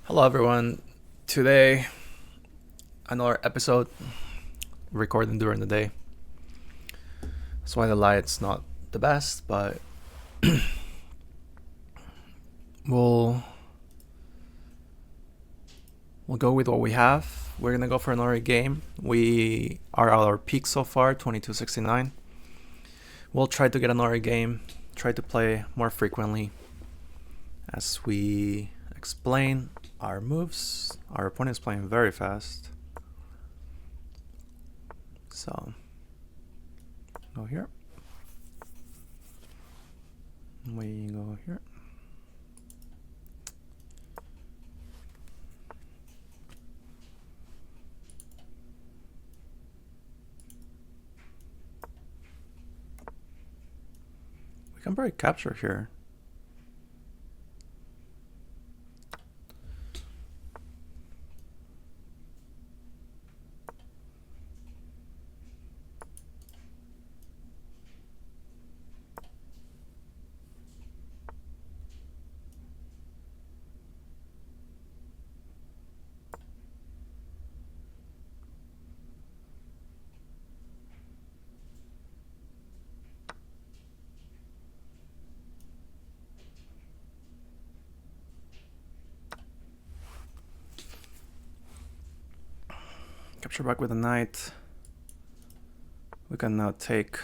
Hello everyone. Today, another episode recording during the day. That's why the light's not the best, but we'll go with what we have. We're gonna go for another game. We are at our peak so far, 2269. We'll try to get another game, try to play more frequently as we explain our moves. Our opponent's playing very fast. So, go here. We go here. We can probably capture here. Capture back with a knight. We can now take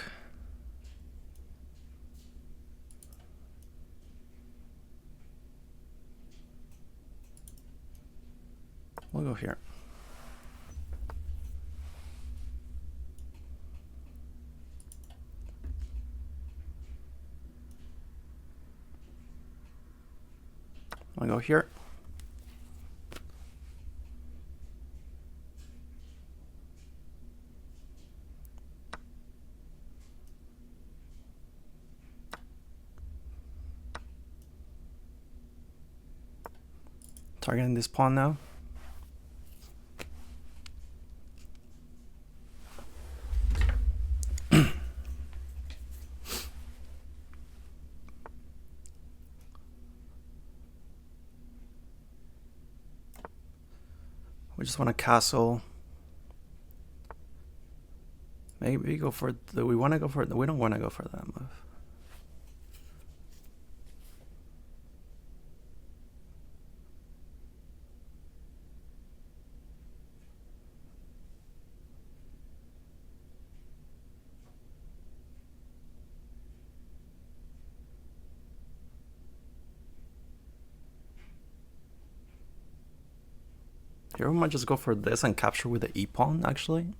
we'll go here. I'll go here. Targeting this pawn now. We just want a castle. Maybe go for the. We want to go for the. We don't want to go for that move. Here we might just go for this and capture with the e-pawn, actually.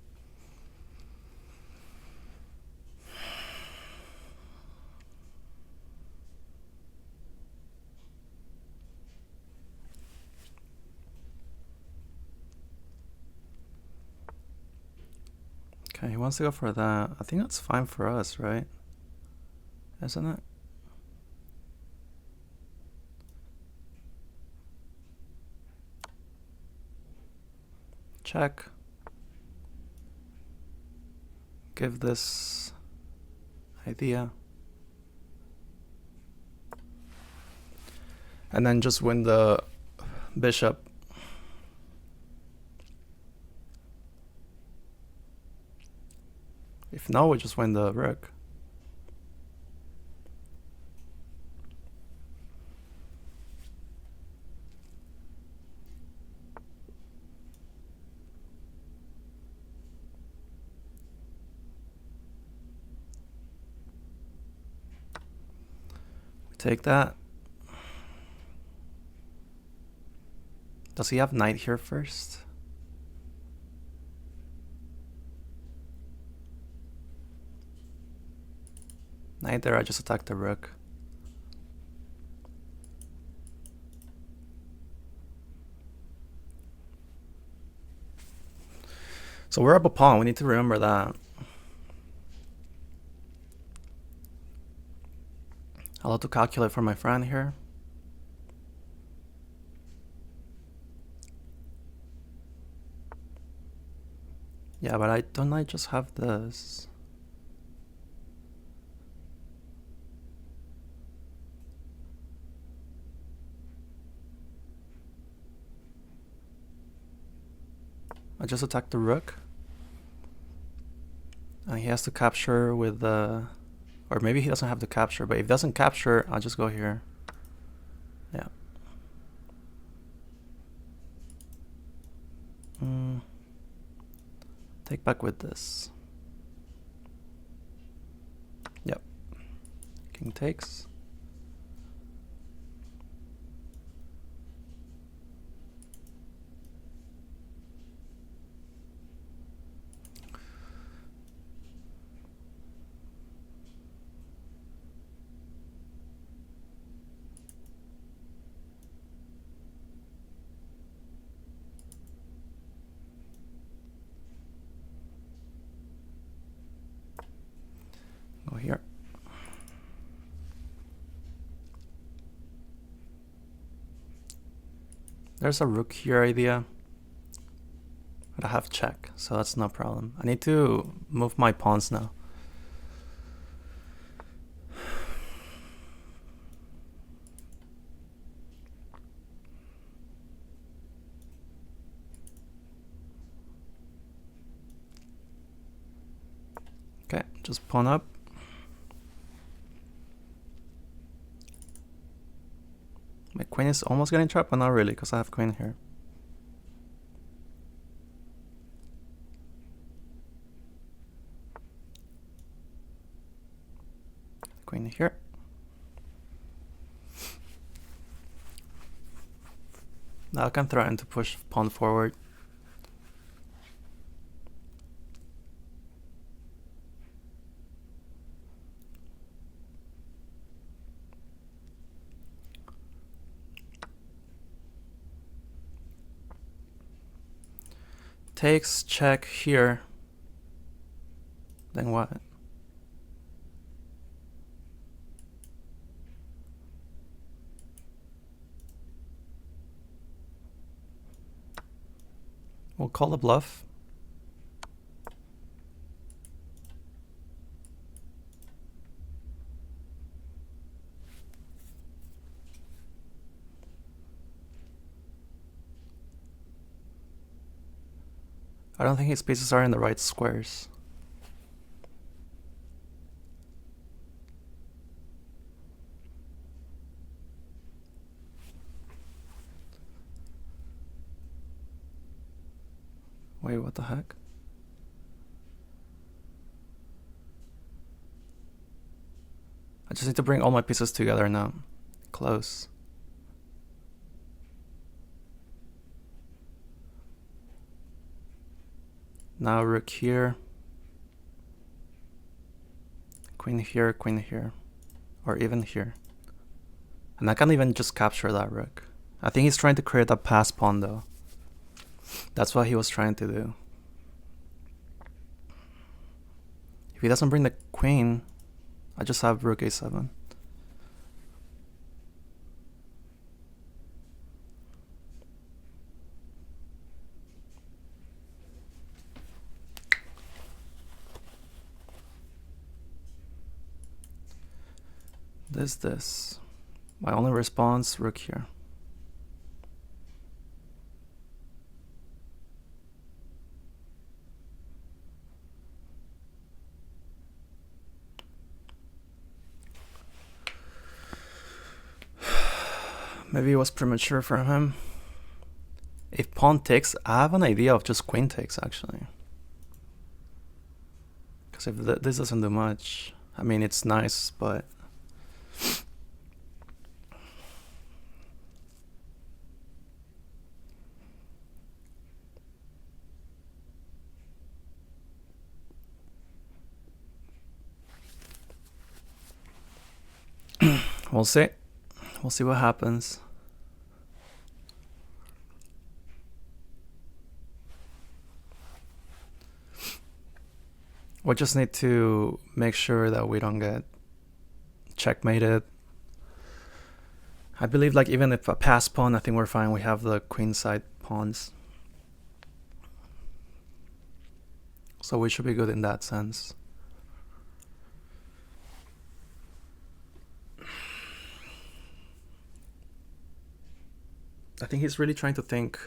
Okay, he wants to go for that. I think that's fine for us, right? Isn't it? Check. Give this idea. And then just win the bishop. If no, we just win the rook. We take that. Does he have knight here first? Knight there, I just attacked the rook. So we're up a pawn, we need to remember that. I'll have to calculate for my friend here. Yeah, but don't I just have this? I just attack the rook. And he has to capture with the... Or maybe he doesn't have to capture, but if he doesn't capture, I'll just go here. Yeah. Take back with this. Yep. King takes. Go here. There's a rook here idea. But I have check, so that's no problem. I need to move my pawns now. Okay, just pawn up. My queen is almost getting trapped, but not really, because I have queen here. Queen here. Now I can threaten to push pawn forward. Takes, check here. Then what? We'll call the bluff. I don't think his pieces are in the right squares. Wait, what the heck? I just need to bring all my pieces together now. Close. Now rook here. Queen here. Or even here. And I can't even just capture that rook. I think he's trying to create a pass pawn though. That's what he was trying to do. If he doesn't bring the queen, I just have rook a7. This. My only response, rook here. Maybe it was premature for him. If pawn takes, I have an idea of just queen takes actually. Because if this doesn't do much, I mean it's nice, but we'll see. We'll see what happens. We just need to make sure that we don't get checkmated. I believe like even if a pass pawn, I think we're fine. We have the queen side pawns. So we should be good in that sense. I think he's really trying to think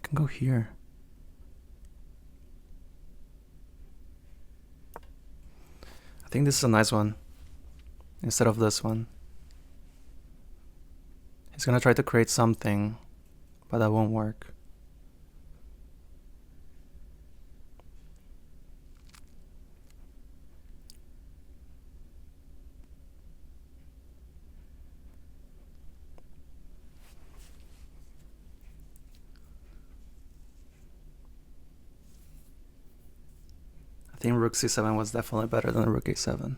can go here. I think this is a nice one instead of this one. He's gonna try to create something, but that won't work. I think rook c7 was definitely better than rook a7.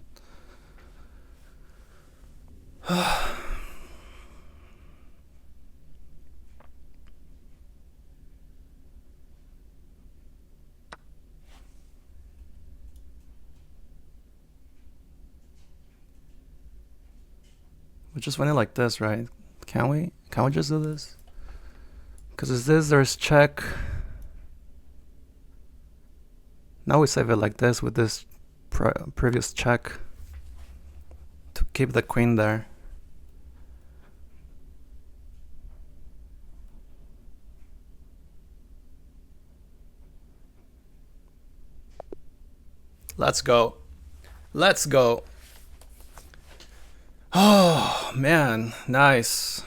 We just win it like this, right? Can we? Can we just do this? Because is this, there's check. Now we save it like this with this previous check to keep the queen there. Let's go. Let's go. Oh, man. Nice.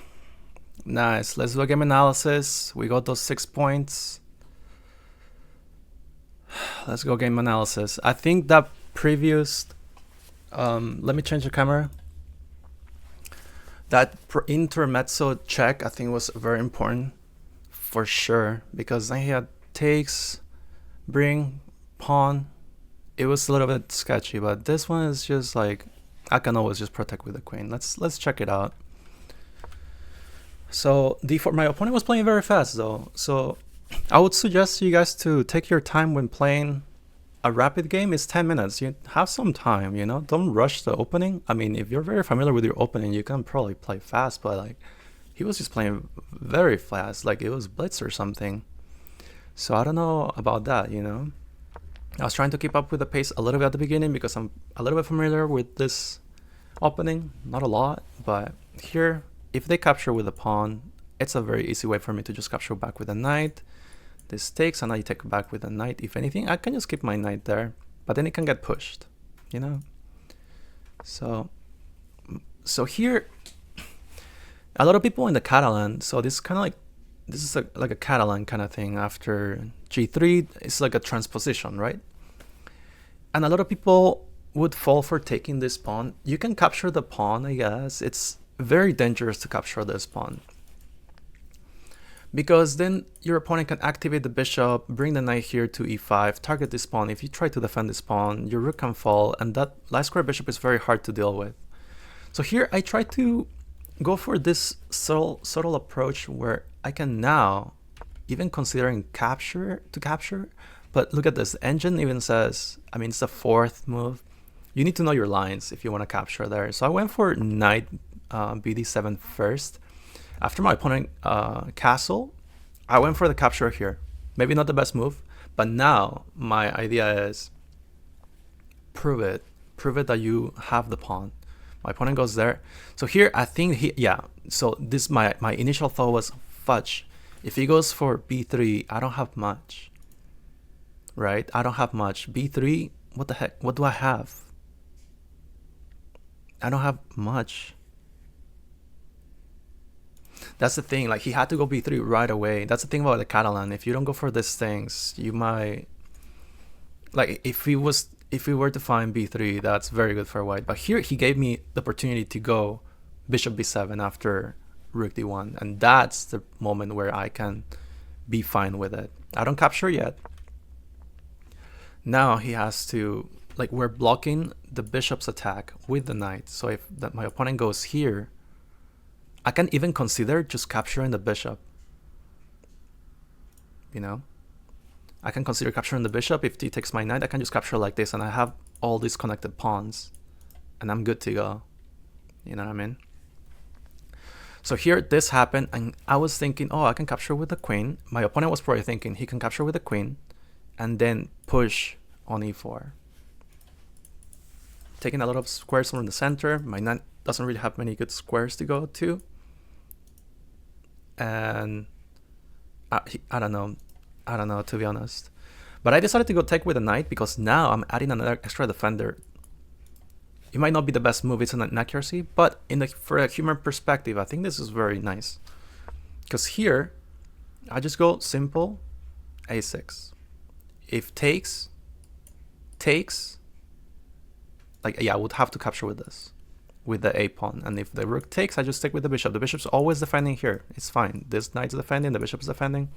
Nice. Let's do a game analysis. We got those 6 points. Let's go game analysis. I think that previous... let me change the camera. That intermezzo check, I think, was very important. For sure. Because then he had takes, bring, pawn. It was a little bit sketchy, but this one is just like... I can always just protect with the queen. Let's check it out. So d4. My opponent was playing very fast though. So I would suggest you guys to take your time when playing a rapid game. It's 10 minutes. You have some time, you know. Don't rush the opening. I mean, if you're very familiar with your opening, you can probably play fast. But like, he was just playing very fast, like it was blitz or something. So I don't know about that, you know. I was trying to keep up with the pace a little bit at the beginning because I'm a little bit familiar with this opening, not a lot, but here, if they capture with a pawn, it's a very easy way for me to just capture back with a knight. This takes, and I take back with a knight. If anything, I can just keep my knight there, but then it can get pushed, you know. So here, a lot of people in the Catalan, so this is kind of like, this is like a Catalan kind of thing. After g3, it's like a transposition, right? And a lot of people would fall for taking this pawn. You can capture the pawn, I guess. It's very dangerous to capture this pawn, because then your opponent can activate the bishop, bring the knight here to e5, target this pawn. If you try to defend this pawn, your rook can fall, and that light square bishop is very hard to deal with. So here I try to go for this subtle approach where I can now, even considering capture, but look at this, the engine even says, I mean, it's the 4th move. You need to know your lines if you want to capture there. So I went for knight bd7 first. After my opponent castle, I went for the capture here. Maybe not the best move, but now my idea is prove it that you have the pawn. My opponent goes there. So here I think so this my initial thought was, fudge, if he goes for b3, I don't have much, right? I don't have much. b3, what the heck, what do I have? I don't have much. That's the thing, like he had to go b3 right away. That's the thing about the Catalan. If you don't go for these things, you might, like if we were to find b3, that's very good for white. But here he gave me the opportunity to go bishop b7 after rook d1, and that's the moment where I can be fine with it. I don't capture yet. Now he has to, like, we're blocking the bishop's attack with the knight. So if my opponent goes here, I can even consider just capturing the bishop. You know, I can consider capturing the bishop. If he takes my knight, I can just capture like this, and I have all these connected pawns, and I'm good to go. You know what I mean? So here, this happened, and I was thinking, oh, I can capture with the queen. My opponent was probably thinking he can capture with the queen, and then push on e4. Taking a lot of squares from the center. My knight doesn't really have many good squares to go to. And I don't know. I don't know, to be honest. But I decided to go take with a knight because now I'm adding another extra defender. It might not be the best move, it's an inaccuracy, but for a human perspective, I think this is very nice. Because here, I just go simple a6. If takes, like, yeah, I would have to capture with this, with the a pawn. And if the rook takes, I just stick with the bishop. The bishop's always defending here. It's fine. This knight's defending, the bishop's defending.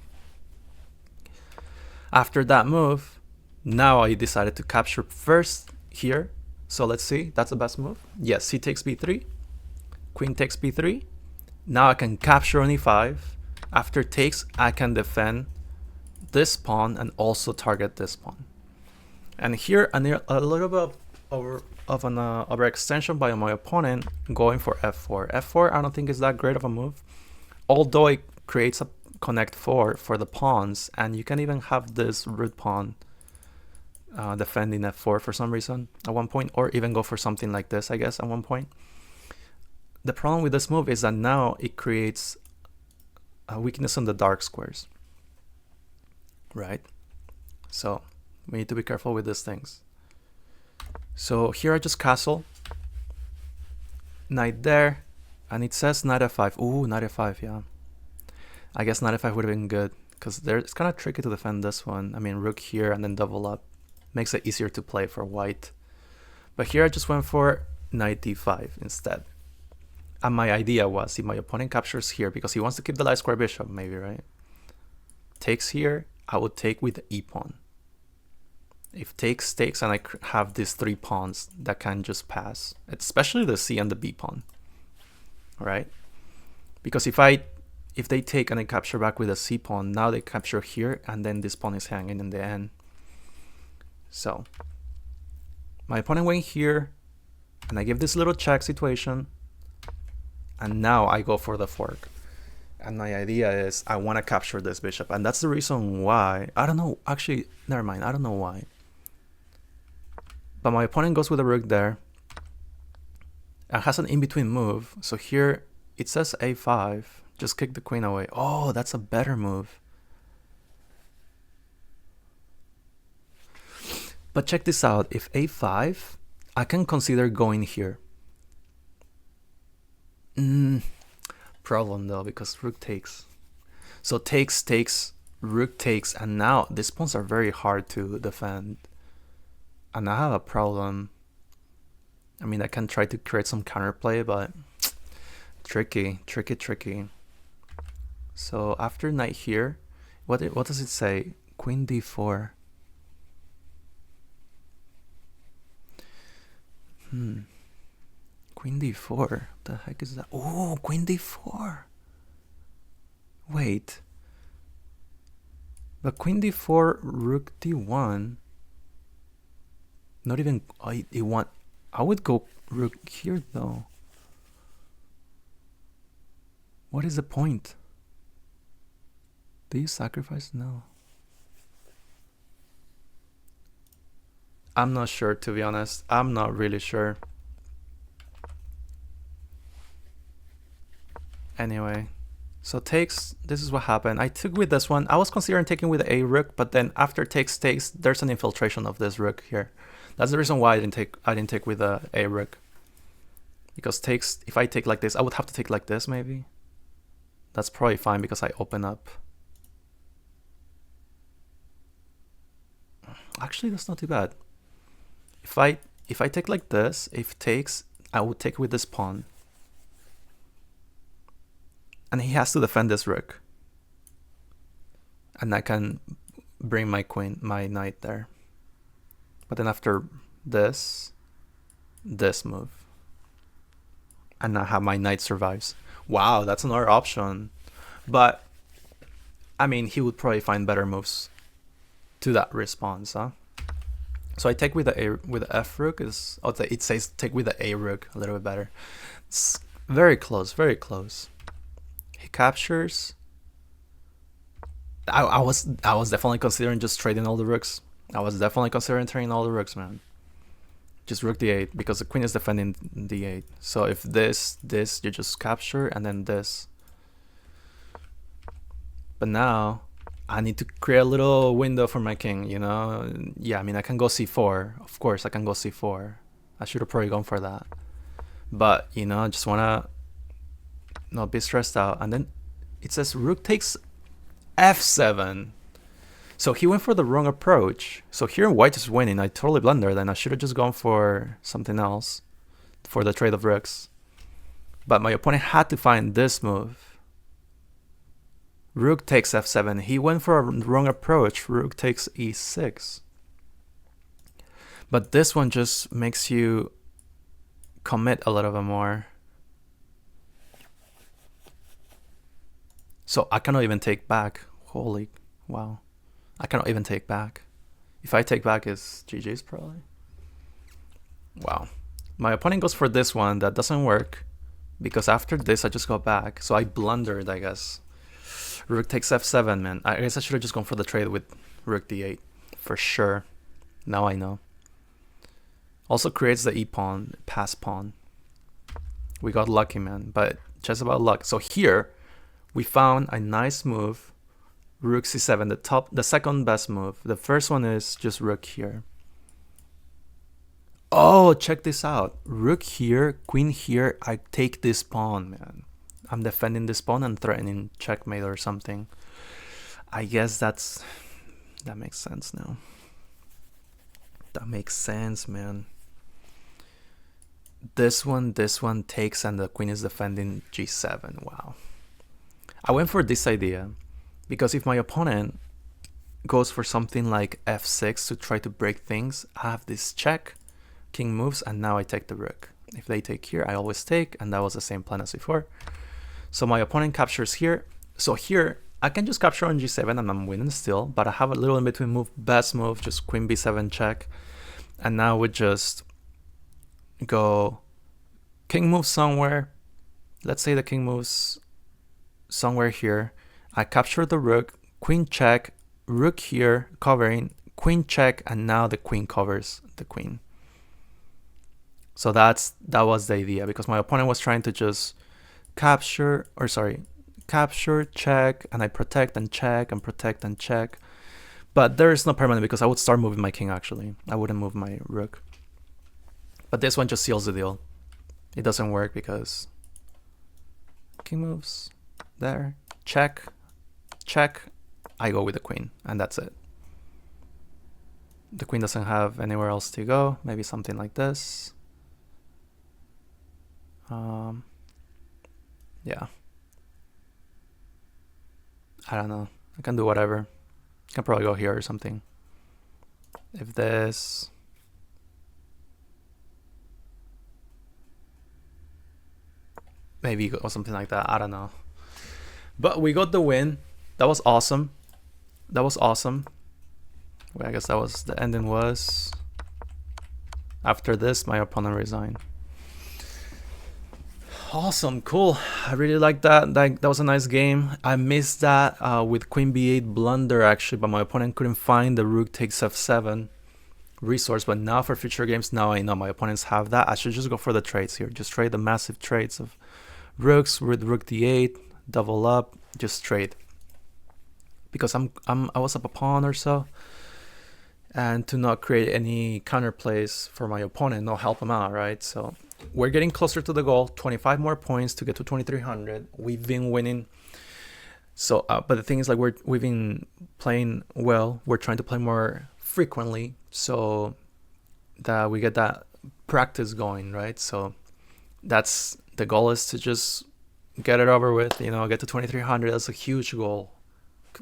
After that move, now I decided to capture first here. So let's see, that's the best move. Yes, c takes b3, queen takes b3. Now I can capture on e5. After takes, I can defend this pawn and also target this pawn. And here, a little bit of an overextension by my opponent going for f4. f4, I don't think is that great of a move, although it creates a connect 4 for the pawns, and you can even have this root pawn defending f4 for some reason at one point, or even go for something like this, I guess, at one point. The problem with this move is that now it creates a weakness on the dark squares, right? So we need to be careful with these things. So here I just castle, knight there, and it says knight f5. Ooh, knight f5, yeah. I guess knight f5 would have been good, because it's kind of tricky to defend this one. I mean, rook here and then double up makes it easier to play for white. But here I just went for knight d5 instead. And my idea was, if my opponent captures here, because he wants to keep the light square bishop, maybe, right? Takes here, I would take with the e pawn. If takes, and I have these 3 pawns that can just pass, especially the c and the b pawn, right? Because if they take and I capture back with a c pawn, now they capture here, and then this pawn is hanging in the end. So my opponent went here, and I give this little check situation, and now I go for the fork. And my idea is I want to capture this bishop, and that's the reason why. I don't know, actually, never mind, I don't know why. But my opponent goes with a rook there and has an in-between move. So here it says a5, just kick the queen away. Oh, that's a better move. But check this out, if a5, I can consider going here. Problem though, because rook takes. So takes, rook takes, and now these pawns are very hard to defend. And I have a problem. I mean, I can try to create some counterplay, but tricky. So after knight here, what does it say? Queen d4. Queen d4. What the heck is that? Oh, queen d4. Wait. But queen d4, rook d1. Not even e1. I would go rook here though. What is the point? Do you sacrifice? No. I'm not sure, to be honest. I'm not really sure. Anyway, so takes, this is what happened. I took with this one. I was considering taking with a rook, but then after takes, there's an infiltration of this rook here. That's the reason why I didn't take with a rook. Because takes, if I take like this, I would have to take like this maybe. That's probably fine because I open up. Actually, that's not too bad. If I take like this, if takes, I would take with this pawn. And he has to defend this rook. And I can bring my queen, my knight there. But then after this move. And now my knight survives. Wow, that's another option. But, I mean, he would probably find better moves to that response, huh? So I take with the F rook. It says take with the A rook, a little bit better. It's very close, very close. He captures. I was definitely considering just trading all the rooks. I was definitely considering trading all the rooks, man. Just rook d8 because the queen is defending d8. So if this you just capture and then this. But now I need to create a little window for my king, you know? Yeah, I mean, I can go c4. Of course, I can go c4. I should have probably gone for that. But, you know, I just want to not be stressed out. And then it says rook takes f7. So he went for the wrong approach. So here white is winning. I totally blundered, and I should have just gone for something else for the trade of rooks. But my opponent had to find this move. Rook takes f7. He went for a wrong approach. Rook takes e6. But this one just makes you commit a little bit more. So I cannot even take back. Holy wow. I cannot even take back. If I take back, it's GG's probably. Wow. My opponent goes for this one. That doesn't work. Because after this, I just got back. So I blundered, I guess. Rook takes f7, man. I guess I should have just gone for the trade with rook d8. For sure. Now I know. Also creates the e-pawn, pass pawn. We got lucky, man. But just about luck. So here, we found a nice move. Rook c7, the second best move. The first one is just rook here. Oh, check this out. Rook here, queen here. I take this pawn, man. I'm defending this pawn and threatening checkmate or something. I guess that makes sense now. That makes sense, man. This one takes and the queen is defending g7. Wow. I went for this idea because if my opponent goes for something like f6 to try to break things, I have this check, king moves, and now I take the rook. If they take here, I always take, and that was the same plan as before. So my opponent captures here. So here, I can just capture on g7 and I'm winning still, but I have a little in between move, best move, just queen b7 check. And now we just go king moves somewhere. Let's say the king moves somewhere here. I capture the rook, queen check, rook here covering, queen check, and now the queen covers the queen. So that was the idea, because my opponent was trying to just capture, check, and I protect and check and protect and check. But there is no permanent because I would start moving my king actually. I wouldn't move my rook. But this one just seals the deal. It doesn't work because king moves there, check, check, I go with the queen, and that's it. The queen doesn't have anywhere else to go. Maybe something like this. Yeah. I don't know. I can do whatever. I can probably go here or something. If this... maybe or something like that. I don't know. But we got the win. That was awesome. That was awesome. Well, I guess that was the ending was... after this, my opponent resigned. Awesome, cool. I really like that. That was a nice game. I missed that with queen b8 blunder actually, but my opponent couldn't find the rook takes f7 resource. But now for future games, now I know my opponents have that. I should just go for the trades here. Just trade the massive trades of rooks with rook d8, double up, just trade. Because I was up a pawn or so, and to not create any counterplays for my opponent, not help him out, right? So we're getting closer to the goal. 25 more points to get to 2300. We've been winning. So, but the thing is, like, we've been playing well. We're trying to play more frequently so that we get that practice going, right? So that's the goal, is to just get it over with, you know, get to 2300. That's a huge goal,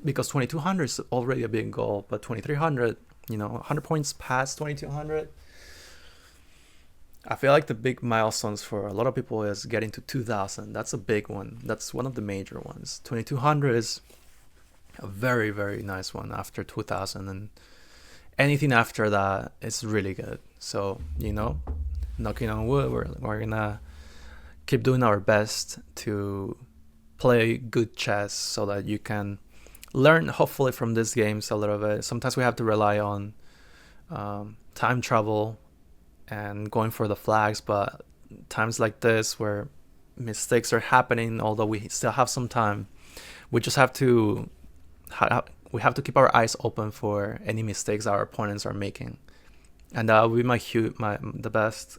because 2200 is already a big goal, but 2300, you know, 100 points past 2200. I feel like the big milestones for a lot of people is getting to 2000. That's a big one. That's one of the major ones. 2200 is a very, very nice one after 2000, and anything after that is really good. So, you know, knocking on wood, we're gonna keep doing our best to play good chess so that you can learn, hopefully, from these games a little bit. Sometimes we have to rely on time travel and going for the flags, but times like this where mistakes are happening, although we still have some time, we just have to we have to keep our eyes open for any mistakes our opponents are making. And that would be the best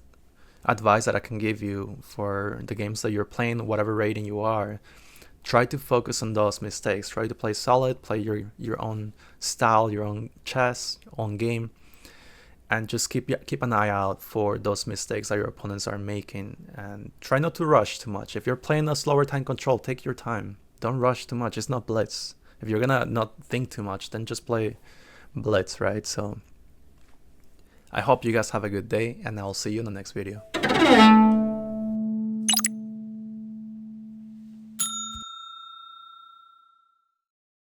advice that I can give you for the games that you're playing, whatever rating you are. Try to focus on those mistakes. Try to play solid, play your own style, your own chess, own game, and just keep an eye out for those mistakes that your opponents are making. And try not to rush too much. If you're playing a slower time control, take your time. Don't rush too much. It's not blitz. If you're gonna not think too much, then just play blitz, right? So I hope you guys have a good day, and I'll see you in the next video.